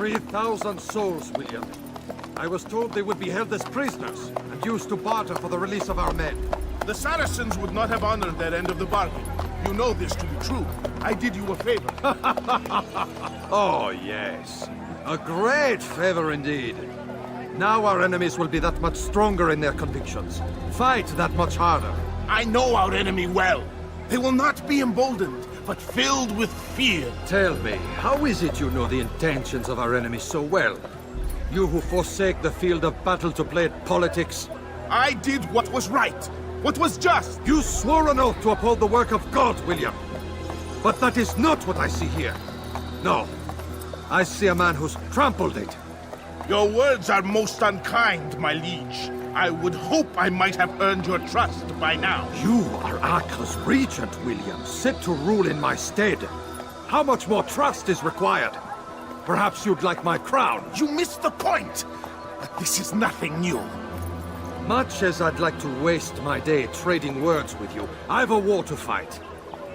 3,000 souls, William. I was told they would be held as prisoners and used to barter for the release of our men. The Saracens would not have honored their end of the bargain. You know this to be true. I did you a favor. Oh, yes. A great favor indeed. Now our enemies will be that much stronger in their convictions. Fight that much harder. I know our enemy well. They will not be emboldened, but filled with fear. Tell me, how is it you know the intentions of our enemies so well? You who forsake the field of battle to play at politics? I did what was right, what was just. You swore an oath to uphold the work of God, William. But that is not what I see here. No. I see a man who's trampled it. Your words are most unkind, my liege. I would hope I might have earned your trust by now. You are Acre's regent, William, set to rule in my stead. How much more trust is required? Perhaps you'd like my crown. You missed the point! But this is nothing new. Much as I'd like to waste my day trading words with you, I've a war to fight.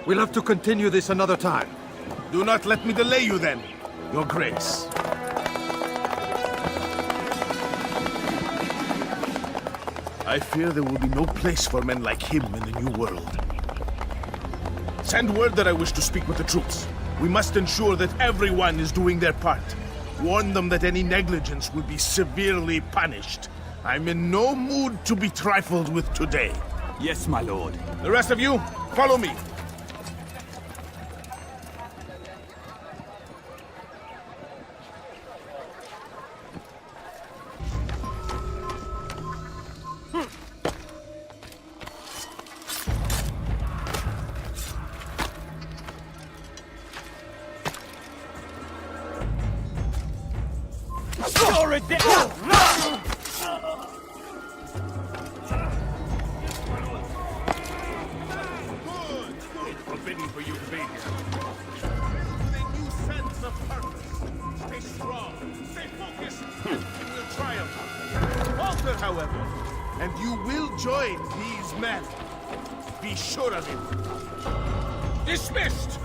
We'll have to continue this another time. Do not let me delay you then, Your Grace. I fear there will be no place for men like him in the New World. Send word that I wish to speak with the troops. We must ensure that everyone is doing their part. Warn them that any negligence will be severely punished. I'm in no mood to be trifled with today. Yes, my lord. The rest of you, follow me. You're a Forbidden for you to be here. With a new sense of purpose. Stay strong, stay focused, and you will triumph. Falter, however, and you will join these men. Be sure of it. Dismissed!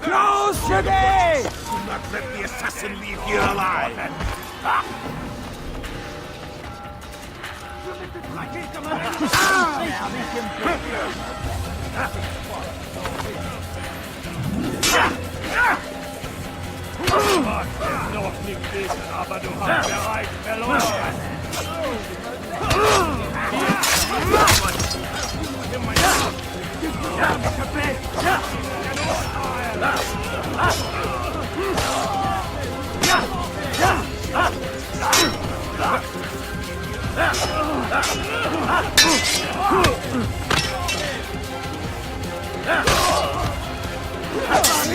Crusader! Do not let the assassin leave here alive! Noch nicht wissen, aber du hast bereits verloren.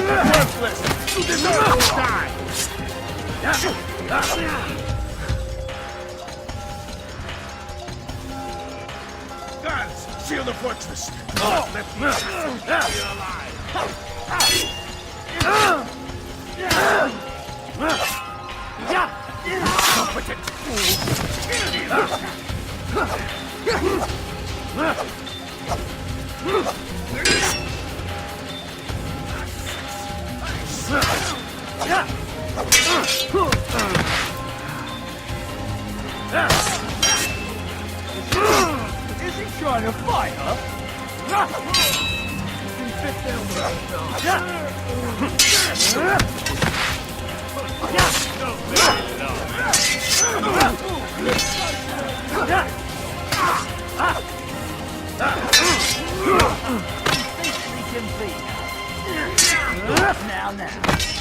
Worthless! You deserve to die! Guards, seal the fortress! Don't let the assassin get here alive! Competent Is he trying to fight her? Now,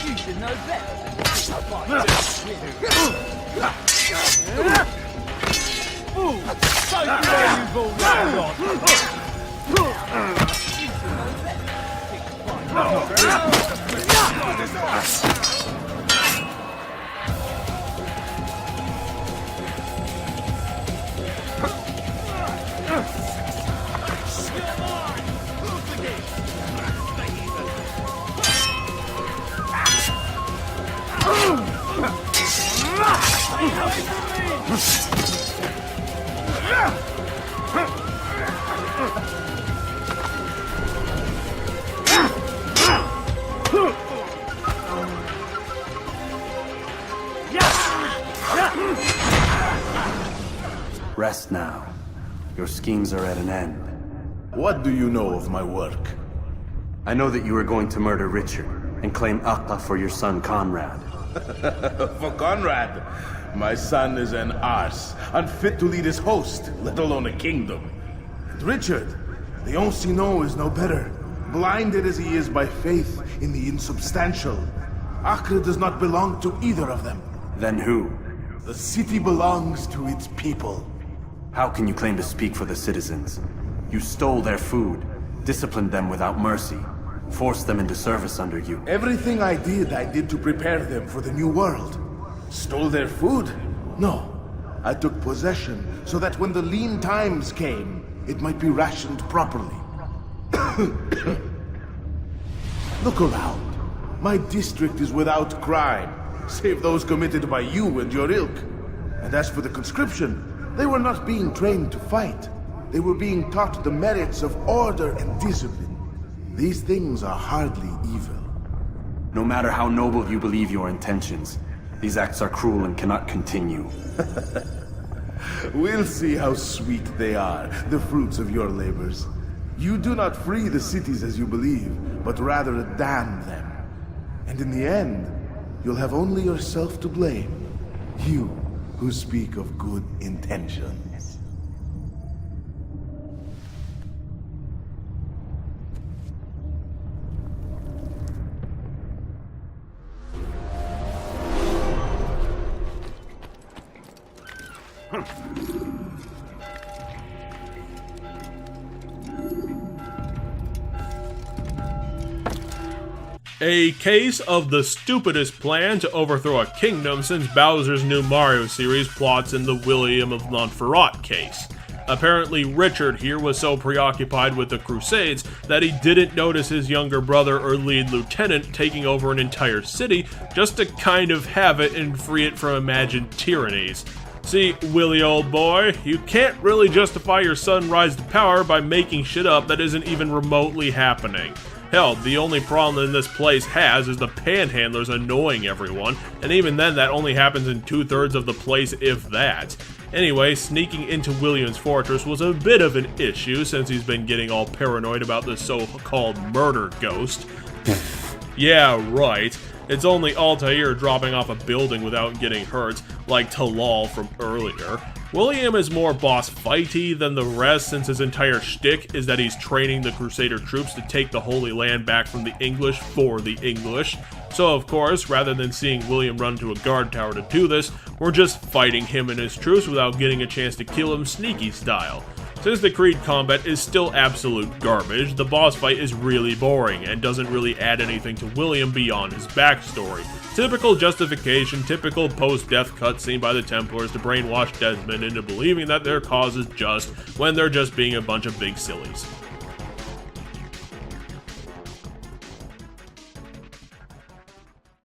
you should know better than to fight. So you know you've all run on. You should know better than to fight. Ah! Rest now. Your schemes are at an end. What do you know of my work? I know that you are going to murder Richard and claim Acre for your son Conrad. For Conrad, my son is an arse, unfit to lead his host, let alone a kingdom. And Richard, the Oncino is no better, blinded as he is by faith in the insubstantial. Acre does not belong to either of them. Then who? The city belongs to its people. How can you claim to speak for the citizens? You stole their food, disciplined them without mercy, forced them into service under you. Everything I did to prepare them for the new world. Stole their food? No. I took possession so that when the lean times came, it might be rationed properly. Look around. My district is without crime, save those committed by you and your ilk. And as for the conscription, they were not being trained to fight. They were being taught the merits of order and discipline. These things are hardly evil. No matter how noble you believe your intentions, these acts are cruel and cannot continue. We'll see how sweet they are, the fruits of your labors. You do not free the cities as you believe, but rather damn them. And in the end, you'll have only yourself to blame. You who speak of good intentions. A case of the stupidest plan to overthrow a kingdom since Bowser's new Mario series plots in the William of Montferrat case. Apparently Richard here was so preoccupied with the Crusades that he didn't notice his younger brother or lead lieutenant taking over an entire city just to kind of have it and free it from imagined tyrannies. See, Willie old boy, you can't really justify your sudden rise to power by making shit up that isn't even remotely happening. Hell, the only problem this place has is the panhandlers annoying everyone, and even then that only happens in 2/3 of the place, if that. Anyway, sneaking into William's fortress was a bit of an issue since he's been getting all paranoid about the so-called murder ghost. Yeah, right. It's only Altair dropping off a building without getting hurt, like Talal from earlier. William is more boss fighty than the rest since his entire shtick is that he's training the Crusader troops to take the Holy Land back from the English for the English. So of course, rather than seeing William run to a guard tower to do this, we're just fighting him and his troops without getting a chance to kill him sneaky style. Since the Creed combat is still absolute garbage, the boss fight is really boring and doesn't really add anything to William beyond his backstory. Typical justification, typical post-death cutscene by the Templars to brainwash Desmond into believing that their cause is just when they're just being a bunch of big sillies.